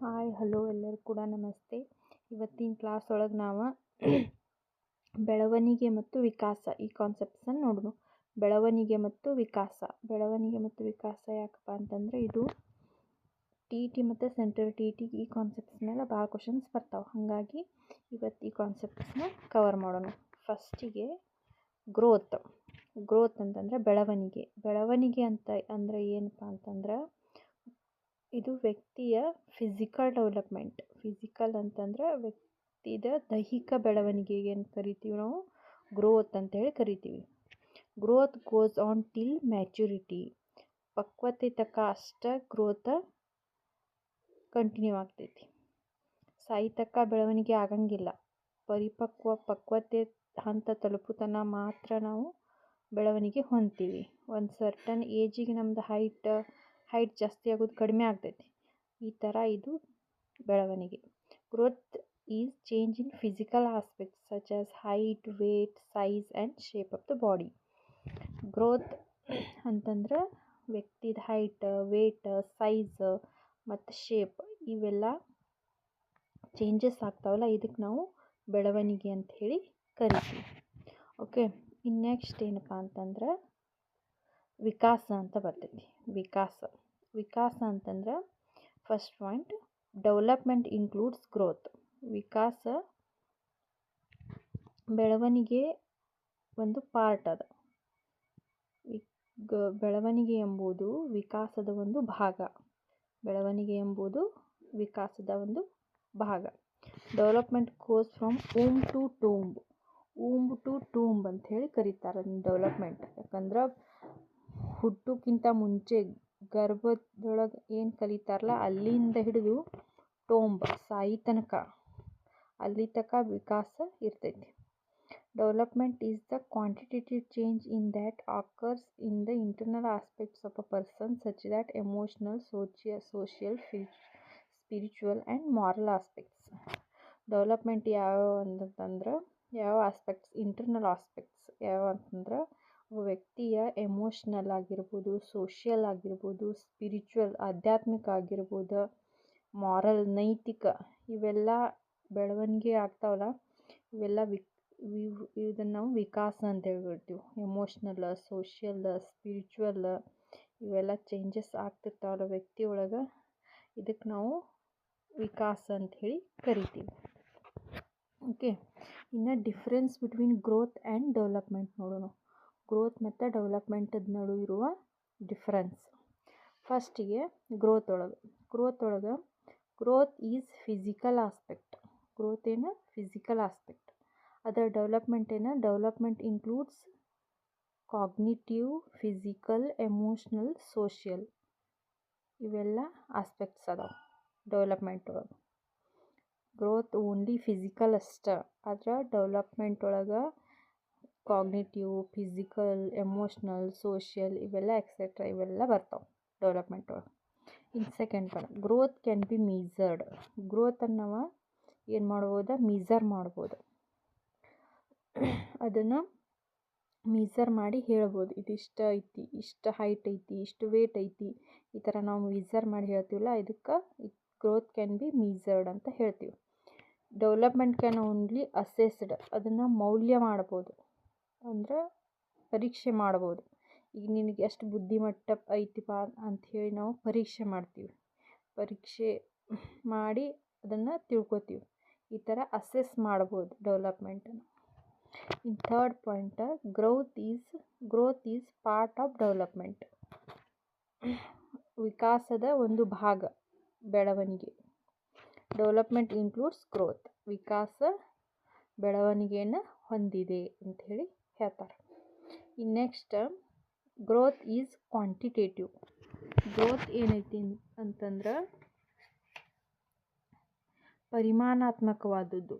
Hi hello ಎಲ್ಲರೂ ಕೂಡ ನಮಸ್ತೆ. ಇವತ್ತಿನ ಕ್ಲಾಸ್ ಒಳಗೆ ನಾವು ಬೆಳವಣಿಗೆ ಮತ್ತು ವಿಕಾಸ ಈ ಕಾನ್ಸೆಪ್ಟ್ಸನ್ನು ನೋಡೋಣ. ಬೆಳವಣಿಗೆ ಮತ್ತು ವಿಕಾಸ ಯಾಕಪ್ಪ ಅಂತಂದರೆ ಇದು ಟಿ ಟಿ ಮತ್ತು ಸೆಂಟ್ರಲ್ ಟಿ ಟಿ ಈ ಕಾನ್ಸೆಪ್ಟ್ಸ್ ಮೇಲೆ ಭಾಳ ಕ್ವಶನ್ಸ್ ಬರ್ತಾವೆ. ಹಾಗಾಗಿ ಇವತ್ತು ಈ ಕಾನ್ಸೆಪ್ಟ್ಸ್ನ ಕವರ್ ಮಾಡೋಣ. ಫಸ್ಟಿಗೆ ಗ್ರೋತ್ ಅಂತಂದರೆ ಬೆಳವಣಿಗೆ ಅಂತ ಅಂದರೆ ಏನಪ್ಪ ಅಂತಂದ್ರೆ ಇದು ವ್ಯಕ್ತಿಯ ಫಿಸಿಕಲ್ ಡೆವಲಪ್ಮೆಂಟ್. ಫಿಸಿಕಲ್ ಅಂತಂದ್ರೆ ವ್ಯಕ್ತಿದ ದೈಹಿಕ ಬೆಳವಣಿಗೆಗೆ ಏನು ಕರಿತೀವಿ ನಾವು ಗ್ರೋತ್ ಅಂತೇಳಿ ಕರಿತೀವಿ. Growth goes on till maturity. ಪಕ್ವತೆ ತಕ್ಕ ಅಷ್ಟ ಗ್ರೋತ್ ಕಂಟಿನ್ಯೂ ಆಗ್ತೈತಿ. ಸಾಯಿತಕ್ಕ ಬೆಳವಣಿಗೆ ಆಗಂಗಿಲ್ಲ. ಪಕ್ವತೆ ಹಂತ ತಲುಪುತನ ಮಾತ್ರ ನಾವು ಬೆಳವಣಿಗೆ ಹೊಂದ್ತೀವಿ. ಒಂದು ಸರ್ಟನ್ ಏಜಿಗೆ ನಮ್ದು ಹೈಟ್ ಜಾಸ್ತಿ ಆಗೋದು ಕಡಿಮೆ ಆಗ್ತೈತಿ. ಈ ಥರ ಇದು ಬೆಳವಣಿಗೆ. Growth is change in physical aspects such as height, weight, size and shape of the body. Growth ಅಂತಂದ್ರೆ ವ್ಯಕ್ತಿದ ಹೈಟ್, ವೇಟ್, ಸೈಜ್ ಮತ್ತು ಶೇಪ್ ಇವೆಲ್ಲ ಚೇಂಜಸ್ ಆಗ್ತಾವಲ್ಲ, ಇದಕ್ಕೆ ನಾವು ಬೆಳವಣಿಗೆ ಅಂತ ಹೇಳಿ ಕರಿತೀವಿ. ಓಕೆ, ಇನ್ನು ನೆಕ್ಸ್ಟ್ ಏನಪ್ಪ ಅಂತಂದ್ರೆ ವಿಕಾಸ ಅಂತ ಬರ್ತೈತಿ. ವಿಕಾಸ ಅಂತಂದ್ರೆ first point, development includes growth. ವಿಕಾಸ ಬೆಳವಣಿಗೆ ಒಂದು ಪಾರ್ಟ್ ಅದ. ಬೆಳವಣಿಗೆ ಎಂಬುದು ವಿಕಾಸದ ಒಂದು ಭಾಗ. Development goes from womb to tomb ಅಂತ ಹೇಳಿ ಕರೀತಾರೆ ಡೆವಲಪ್ಮೆಂಟ್. ಯಾಕಂದ್ರೆ ಹುಟ್ಟೋಕ್ಕಿಂತ ಮುಂಚೆ ಗರ್ಭದೊಳಗೆ ಏನು ಕಲಿತಾರಲ್ಲ ಅಲ್ಲಿಂದ ಹಿಡಿದು ಟೋಂಬ್ ಸಾಯಿ ತನಕ ಅಲ್ಲಿ ತನಕ ವಿಕಾಸ ಇರ್ತೈತಿ. Development is the quantitative change in that occurs in the internal aspects of a person such that emotional, social, spiritual and moral aspects. Development ಯಾವ ಆಸ್ಪೆಕ್ಟ್ಸ್, ಇಂಟರ್ನಲ್ ಆಸ್ಪೆಕ್ಟ್ಸ್ ಯಾವ ಅಂತಂದ್ರೆ ವ್ಯಕ್ತಿಯ ಎಮೋಷ್ನಲ್ ಆಗಿರ್ಬೋದು, ಸೋಷಿಯಲ್ ಆಗಿರ್ಬೋದು, ಸ್ಪಿರಿಚುವಲ್ ಆಧ್ಯಾತ್ಮಿಕ ಆಗಿರ್ಬೋದು, ಮಾರಲ್ ನೈತಿಕ ಇವೆಲ್ಲ ಬೆಳವಣಿಗೆ ಆಗ್ತಾವಲ್ಲ, ಇವೆಲ್ಲ ಇದನ್ನು ನಾವು ವಿಕಾಸ ಅಂತ ಹೇಳ್ಬಿಡ್ತೀವಿ. ಎಮೋಷ್ನಲ್, ಸೋಷಿಯಲ್, ಸ್ಪಿರಿಚುವಲ್ ಇವೆಲ್ಲ ಚೇಂಜಸ್ ಆಗ್ತಿರ್ತಾವಲ್ಲ ವ್ಯಕ್ತಿ ಒಳಗೆ, ಇದಕ್ಕೆ ನಾವು ವಿಕಾಸ ಅಂತ ಹೇಳಿ ಕರಿತೀವಿ. ಓಕೆ, ಇನ್ನು difference between growth and development ನೋಡೋಣ. ಗ್ರೋತ್ ಮತ್ತು ಡೆವಲಪ್ಮೆಂಟದ ನಡುವೆ ಇರುವ ಡಿಫ್ರೆನ್ಸ್. ಫಸ್ಟಿಗೆ ಗ್ರೋತ್ ಒಳಗೆ growth is physical aspect. Growth ಏನು ಫಿಸಿಕಲ್ ಆಸ್ಪೆಕ್ಟ್. ಅದರ development includes cognitive, physical, emotional, social ಇವೆಲ್ಲ ಆಸ್ಪೆಕ್ಟ್ಸ್ ಅದಾವೆ ಡೆವಲಪ್ಮೆಂಟ್ ಒಳಗೆ. ಗ್ರೋತ್ ಓನ್ಲಿ ಫಿಸಿಕಲ್ ಅಷ್ಟೇ. ಆದರೆ ಡೆವಲಪ್ಮೆಂಟ್ ಒಳಗೆ ಕಾಗ್ನಿಟಿವ್, ಫಿಸಿಕಲ್, ಎಮೋಷ್ನಲ್, ಸೋಷಿಯಲ್ ಇವೆಲ್ಲ ಎಕ್ಸೆಟ್ರಾ ಇವೆಲ್ಲ ಬರ್ತಾವೆ ಡೆವಲಪ್ಮೆಂಟ್ ಒಳಗೆ. ಇನ್ನು second point, growth can be measured. ಗ್ರೋತನ್ನು ನಾವು ಏನು ಮಾಡ್ಬೋದು, ಮೀಸರ್ ಮಾಡ್ಬೋದು. ಅದನ್ನು ಮೀಸರ್ ಮಾಡಿ ಹೇಳ್ಬೋದು, ಇದಿಷ್ಟು ಐತಿ, ಇಷ್ಟು ಹೈಟ್ ಐತಿ, ಇಷ್ಟು ವೇಟ್ ಐತಿ, ಈ ಥರ ನಾವು ಮೀಸರ್ ಮಾಡಿ ಹೇಳ್ತೀವಲ್ಲ, ಇದಕ್ಕೆ ಗ್ರೋತ್ ಕ್ಯಾನ್ ಬಿ ಮೀಸರ್ಡ್ ಅಂತ ಹೇಳ್ತೀವಿ. Development can only assessed. ಅದನ್ನು ಮೌಲ್ಯ ಮಾಡ್ಬೋದು, ಅಂದರೆ ಪರೀಕ್ಷೆ ಮಾಡ್ಬೋದು. ಈಗ ನಿನಗೆ ಎಷ್ಟು ಬುದ್ಧಿಮಟ್ಟ ಐತಿಪ್ಪ ಅಂಥೇಳಿ ನಾವು ಪರೀಕ್ಷೆ ಮಾಡ್ತೀವಿ. ಪರೀಕ್ಷೆ ಮಾಡಿ ಅದನ್ನು ತಿಳ್ಕೊತೀವಿ. ಈ ಥರ ಅಸೆಸ್ ಮಾಡ್ಬೋದು ಡೆವಲಪ್ಮೆಂಟನ್ನು. In third point, growth is part of development. ವಿಕಾಸದ ಒಂದು ಭಾಗ ಬೆಳವಣಿಗೆ. Development includes growth. ವಿಕಾಸ ಬೆಳವಣಿಗೆಯನ್ನು ಹೊಂದಿದೆ ಅಂತ ಹೇಳಿ ಹೇಳ್ತಾರೆ. ಇನ್ನು next, growth is quantitative. Growth ಏನೈತಿ ಅಂತಂದ್ರೆ ಪರಿಮಾಣಾತ್ಮಕವಾದದ್ದು,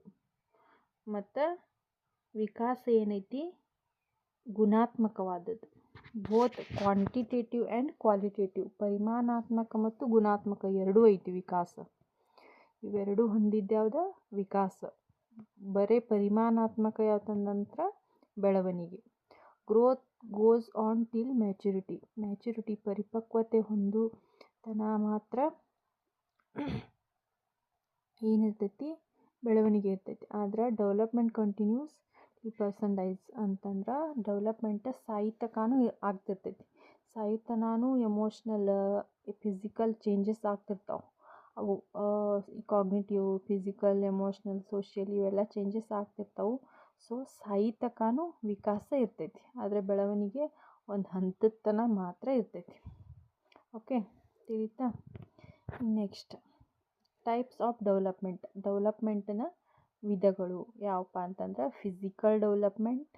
ಮತ್ತು ವಿಕಾಸ ಏನೈತಿ ಗುಣಾತ್ಮಕವಾದದ್ದು. ಬೋತ್ ಕ್ವಾಂಟಿಟೇಟಿವ್ ಆ್ಯಂಡ್ ಕ್ವಾಲಿಟೇಟಿವ್, ಪರಿಮಾಣಾತ್ಮಕ ಮತ್ತು ಗುಣಾತ್ಮಕ ಎರಡೂ ಐತಿ ವಿಕಾಸ. ಇವೆರಡೂ ಹೊಂದಿದ್ಯಾವ್ದು ವಿಕಾಸ. ಬರೀ ಪರಿಮಾಣಾತ್ಮಕ ಯಾವ್ದಂದ್ರೆ ಬೆಳವಣಿಗೆ. Growth goes on till maturity. ಪರಿಪಕ್ವತೆ ಹೊಂದುತನ ಮಾತ್ರ ಏನಿರ್ತೈತಿ, ಬೆಳವಣಿಗೆ ಇರ್ತೈತಿ. ಆದ್ರೆ ಡೆವಲಪ್ಮೆಂಟ್ ಕಂಟಿನ್ಯೂಸ್ ಈ ಪರ್ಸಂಟೈಸ್ ಅಂತಂದ್ರೆ ಡೆವಲಪ್ಮೆಂಟ್ ಸಾಹಿತ್ಯಕಾನು ಆಗ್ತಿರ್ತೈತಿ. ಸಾಹಿತ್ಯನಾನು ಎಮೋಷ್ನಲ್ ಫಿಸಿಕಲ್ ಚೇಂಜಸ್ ಆಗ್ತಿರ್ತಾವೆ. ಅವು ಕಾಗ್ನಿಟಿವ್, ಫಿಸಿಕಲ್, ಎಮೋಷ್ನಲ್, ಸೋಷಿಯಲ್ ಇವೆಲ್ಲ ಚೇಂಜಸ್ ಆಗ್ತಿರ್ತಾವೆ. ಸೊ ಸಾಹಿತ್ಯಕಾನು ವಿಕಾಸ ಇರ್ತೈತಿ, ಆದರೆ ಬೆಳವಣಿಗೆ ಒಂದು ಹಂತದ ತನಕ ಮಾತ್ರ ಇರ್ತೈತಿ. ಓಕೆ, ತಿಳಿತಾ? ನೆಕ್ಸ್ಟ್ ಟೈಪ್ಸ್ ಆಫ್ ಡೆವಲಪ್ಮೆಂಟ್ನ ವಿಧಗಳು ಯಾವಪ್ಪ ಅಂತಂದ್ರೆ physical development,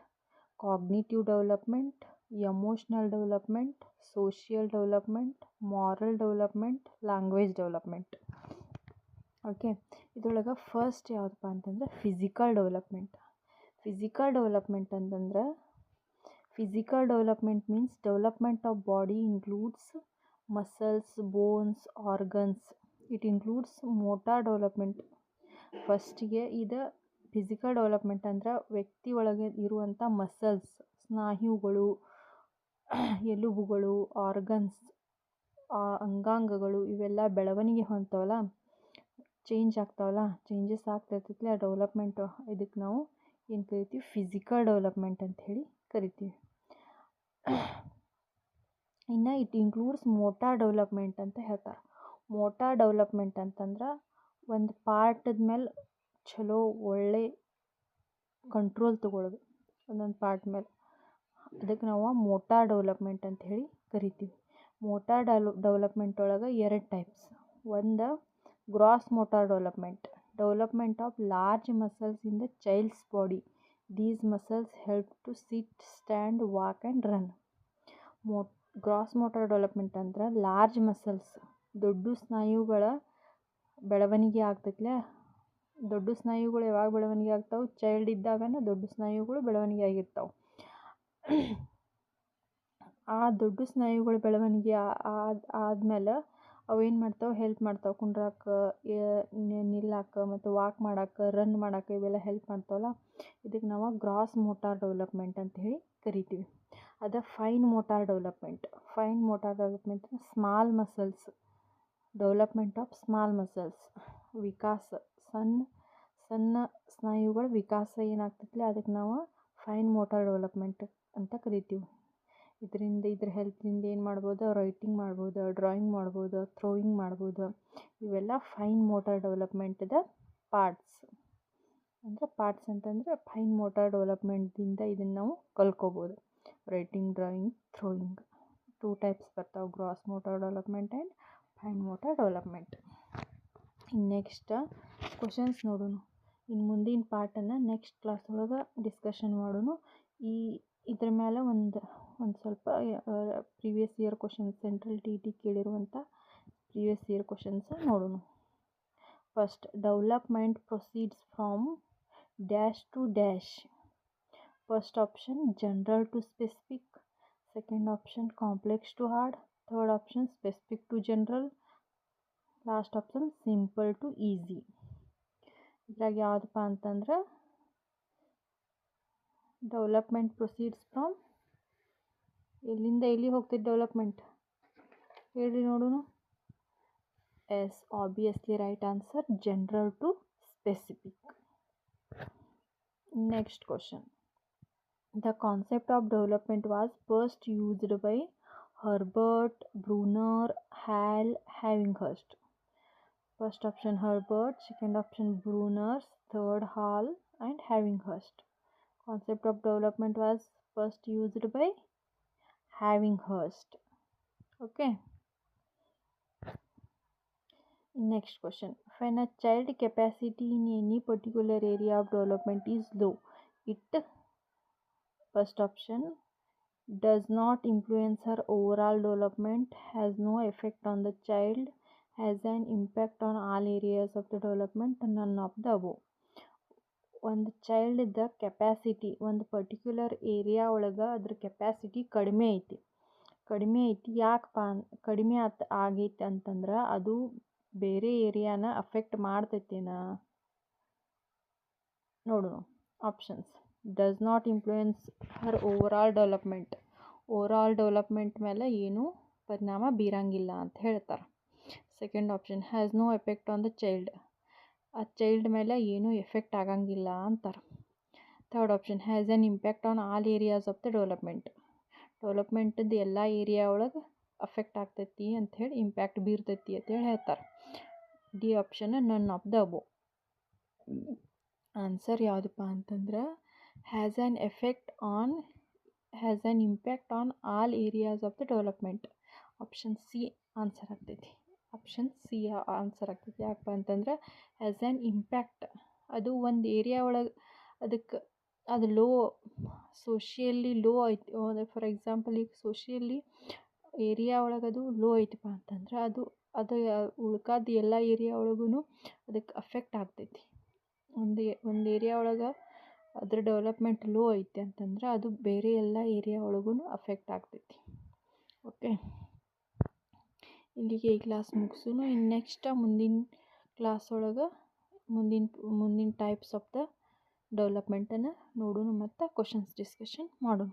cognitive development, emotional development, social development, moral development, language development. Okay, ಇದ್ರೊಳಗೆ ಫಸ್ಟ್ ಯಾವುದಪ್ಪ ಅಂತಂದ್ರೆ ಫಿಸಿಕಲ್ ಡೆವಲಪ್ಮೆಂಟ್. ಫಿಸಿಕಲ್ ಡೆವಲಪ್ಮೆಂಟ್ ಅಂತಂದ್ರೆ physical development means development of body includes muscles, bones, organs. It includes motor development. ಫಸ್ಟಿಗೆ ಇದು physical development ಅಂದ್ರೆ ವ್ಯಕ್ತಿ ಒಳಗೆ ಇರುವಂಥ ಮಸಲ್ಸ್, ಸ್ನಾಯುಗಳು, ಎಲುಬುಗಳು, ಆರ್ಗನ್ಸ್, ಅಂಗಾಂಗಗಳು ಇವೆಲ್ಲ ಬೆಳವಣಿಗೆ ಹೊಂದ್ತಾವಲ್ಲ, ಚೇಂಜ್ ಆಗ್ತಾವಲ್ಲ, ಚೇಂಜಸ್ ಆಗ್ತಿರ್ತೈತಿ. ಆ ಡೆವಲಪ್ಮೆಂಟ್ ಇದಕ್ಕೆ ನಾವು ಏನು ಕರಿತೀವಿ, ಫಿಸಿಕಲ್ ಡೆವಲಪ್ಮೆಂಟ್ ಅಂತ ಹೇಳಿ ಕರಿತೀವಿ. ಇನ್ನು ಇಟ್ ಇನ್ಕ್ಲೂಡ್ಸ್ ಮೋಟಾರ್ ಡೆವಲಪ್ಮೆಂಟ್ ಅಂತ ಹೇಳ್ತಾರೆ. ಮೋಟಾರ್ ಡೆವಲಪ್ಮೆಂಟ್ ಅಂತಂದ್ರೆ ಒಂದು ಪಾರ್ಟದ ಮೇಲೆ ಚಲೋ ಒಳ್ಳೆ ಕಂಟ್ರೋಲ್ ತಗೊಳ್ಳೋದು, ಒಂದೊಂದು ಪಾರ್ಟ್ ಮೇಲೆ, ಅದಕ್ಕೆ ನಾವು ಮೋಟಾರ್ ಡೆವಲಪ್ಮೆಂಟ್ ಅಂತ ಹೇಳಿ ಕರಿತೀವಿ. ಮೋಟಾರ್ ಡೆವಲಪ್ಮೆಂಟ್ ಒಳಗೆ ಎರಡು ಟೈಪ್ಸ್. ಒಂದು gross motor development of large muscles in the child's body. These muscles help to sit, stand, walk and run. Gross motor development ಅಂದ್ರೆ ಲಾರ್ಜ್ ಮಸಲ್ಸ್, ದೊಡ್ಡ ಸ್ನಾಯುಗಳ ಬೆಳವಣಿಗೆ ಆಗ್ತೈತ್ಲೆ. ದೊಡ್ಡ ಸ್ನಾಯುಗಳು ಯಾವಾಗ ಬೆಳವಣಿಗೆ ಆಗ್ತಾವೆ? ಚೈಲ್ಡ್ ಇದ್ದಾಗನೇ ದೊಡ್ಡ ಸ್ನಾಯುಗಳು ಬೆಳವಣಿಗೆ ಆಗಿರ್ತಾವೆ. ಆ ದೊಡ್ಡ ಸ್ನಾಯುಗಳ ಬೆಳವಣಿಗೆ ಆದಮೇಲೆ ಅವೇನು ಮಾಡ್ತಾವೆ? ಹೆಲ್ಪ್ ಮಾಡ್ತಾವೆ ಕುಂಡ್ರಾಕ, ನಿಲ್ಲಕ್ಕ, ಮತ್ತು ವಾಕ್ ಮಾಡಕ್ಕೆ, ರನ್ ಮಾಡಕ್ಕೆ, ಇವೆಲ್ಲ ಹೆಲ್ಪ್ ಮಾಡ್ತಾವಲ್ಲ. ಇದಕ್ಕೆ ನಾವು ಗ್ರಾಸ್ ಮೋಟಾರ್ ಡೆವಲಪ್ಮೆಂಟ್ ಅಂತ ಹೇಳಿ ಕರಿತೀವಿ. ಅದು fine motor development small muscles, development of small muscles, ವಿಕಾಸ, ಸಣ್ಣ ಸ್ನಾಯುಗಳ ವಿಕಾಸ ಏನಾಗ್ತೈತಿ ಅದಕ್ಕೆ ನಾವು ಫೈನ್ ಮೋಟಾರ್ ಡೆವಲಪ್ಮೆಂಟ್ ಅಂತ ಕರಿತೀವಿ. ಇದ್ರ ಹೆಲ್ಪ್ದಿಂದ ಏನು ಮಾಡ್ಬೋದು? ರೈಟಿಂಗ್ ಮಾಡ್ಬೋದು, ಡ್ರಾಯಿಂಗ್ ಮಾಡ್ಬೋದು, ಥ್ರೋಯಿಂಗ್ ಮಾಡ್ಬೋದು. ಇವೆಲ್ಲ ಫೈನ್ ಮೋಟಾರ್ ಡೆವಲಪ್ಮೆಂಟ್ದ ಪಾರ್ಟ್ಸ್. ಅಂದರೆ ಪಾರ್ಟ್ಸ್ ಅಂತಂದರೆ ಫೈನ್ ಮೋಟಾರ್ ಡೆವಲಪ್ಮೆಂಟಿಂದ ಇದನ್ನು ನಾವು ಕಲ್ಕೋಬೋದು. ರೈಟಿಂಗ್, ಡ್ರಾಯಿಂಗ್, ಥ್ರೋಯಿಂಗ್ 2 ಟೈಪ್ಸ್ ಬರ್ತಾವೆ, gross motor development and fine motor development. Next questions ನೋಡೋಣ. ಇನ್ನು ಮುಂದಿನ ಪಾರ್ಟನ್ನು ನೆಕ್ಸ್ಟ್ ಕ್ಲಾಸ್ ಒಳಗೆ ಡಿಸ್ಕಷನ್ ಮಾಡೋಣ. ಇದ್ರ ಮೇಲೆ ಒಂದು ಸ್ವಲ್ಪ previous year questions, central T ಕೇಳಿರುವಂಥ ಪ್ರೀವಿಯಸ್ ಇಯರ್ ಕ್ವಶನ್ಸ್ ನೋಡೋಣ. First, development proceeds from dash to dash. First option general to specific, second option complex to hard, third option specific to general, last option simple to easy. ಇದ್ರಾಗ ಯಾವುದಪ್ಪ ಅಂತಂದ್ರೆ development proceeds from, ಎಲ್ಲಿಂದ ಎಲ್ಲಿ ಹೋಗ್ತೈತೆ development ಹೇಳ್ರಿ ನೋಡೋಣ. Yes, obviously right answer, general to specific. Next question. The concept of development was first used by Herbert, Brunner, Hall, Ebbinghaus. First option Herbert, second option Brunner, third Hall and Ebbinghaus. Concept of development was first used by Ebbinghaus. Okay. Next question. When a child capacity in any particular area of development is low, it, first option, does not influence her overall development, has no effect on the child, has an impact on all areas of the development, none of the above. ಒಂದು ಚೈಲ್ಡ್ದ capacity ಒಂದು particular area ಒಳಗೆ ಅದ್ರ capacity ಕಡಿಮೆ ಐತಿ. ಯಾಕಪ್ಪ ಕಡಿಮೆ ಆಗೈತೆ ಅಂತಂದ್ರೆ ಅದು ಬೇರೆ ಏರಿಯಾನ ಅಫೆಕ್ಟ್ ಮಾಡ್ತೈತೇನ ನೋಡೋಣ. Options: does not influence her overall development ಮೇಲೆ ಏನೂ ಪರಿಣಾಮ ಬೀರಂಗಿಲ್ಲ ಅಂತ ಹೇಳ್ತಾರೆ. Second option: has no effect on the child, ಆ ಚೈಲ್ಡ್ ಮೇಲೆ ಏನೂ ಎಫೆಕ್ಟ್ ಆಗಂಗಿಲ್ಲ ಅಂತಾರೆ. Third option has an impact on all areas of the ಡೆವಲಪ್ಮೆಂಟದ್ದು ಎಲ್ಲ ಏರಿಯಾ ಒಳಗೆ ಅಫೆಕ್ಟ್ ಆಗ್ತೈತಿ ಅಂಥೇಳಿ ಇಂಪ್ಯಾಕ್ಟ್ ಬೀರ್ತೈತಿ ಅಂತೇಳಿ ಹೇಳ್ತಾರೆ. D option none of the above. Answer ಯಾವುದಪ್ಪ ಅಂತಂದ್ರೆ has an impact on all areas of the development. Option C answer ಆಗ್ತೈತಿ. ಆಪ್ಷನ್ ಸಿ ಆನ್ಸರ್ ಆಗ್ತೈತಿ. ಯಾಕಪ್ಪ ಅಂತಂದ್ರೆ ಹ್ಯಾಸ್ ಆ್ಯನ್ ಇಂಪ್ಯಾಕ್ಟ್, ಅದು ಒಂದು ಏರಿಯಾ ಒಳಗೆ ಅದಕ್ಕೆ ಅದು ಸೋಷಿಯಲಿ ಲೋ ಐತಿ. ಫಾರ್ ಎಕ್ಸಾಂಪಲ್ ಈಗ ಸೋಷಿಯಲಿ ಏರಿಯಾ ಒಳಗೆ ಅದು ಲೋ ಐತಪ್ಪ ಅಂತಂದ್ರೆ ಅದು ಉಳ್ಕಾದ ಎಲ್ಲ ಏರಿಯಾ ಒಳಗೂ ಅದಕ್ಕೆ ಅಫೆಕ್ಟ್ ಆಗ್ತೈತಿ. ಒಂದು ಏರಿಯಾ ಒಳಗೆ ಅದ್ರ ಡೆವಲಪ್ಮೆಂಟ್ ಲೋ ಐತೆ ಅಂತಂದ್ರೆ ಅದು ಬೇರೆ ಎಲ್ಲ ಏರಿಯಾ ಒಳಗೂ ಅಫೆಕ್ಟ್ ಆಗ್ತೈತಿ. ಓಕೆ, ಇಲ್ಲಿಗೆ ಈ ಕ್ಲಾಸ್ ಮುಗಿಸೋಣ. ಇನ್ನು ನೆಕ್ಸ್ಟ್ ಮುಂದಿನ ಕ್ಲಾಸ್ ಒಳಗೆ ಮುಂದಿನ ಟೈಪ್ಸ್ ಆಫ್ ದ ಡೆವಲಪ್ಮೆಂಟನ್ನು ನೋಡೋಣ ಮತ್ತು ಕ್ವಶನ್ಸ್ ಡಿಸ್ಕಷನ್ ಮಾಡೋಣ.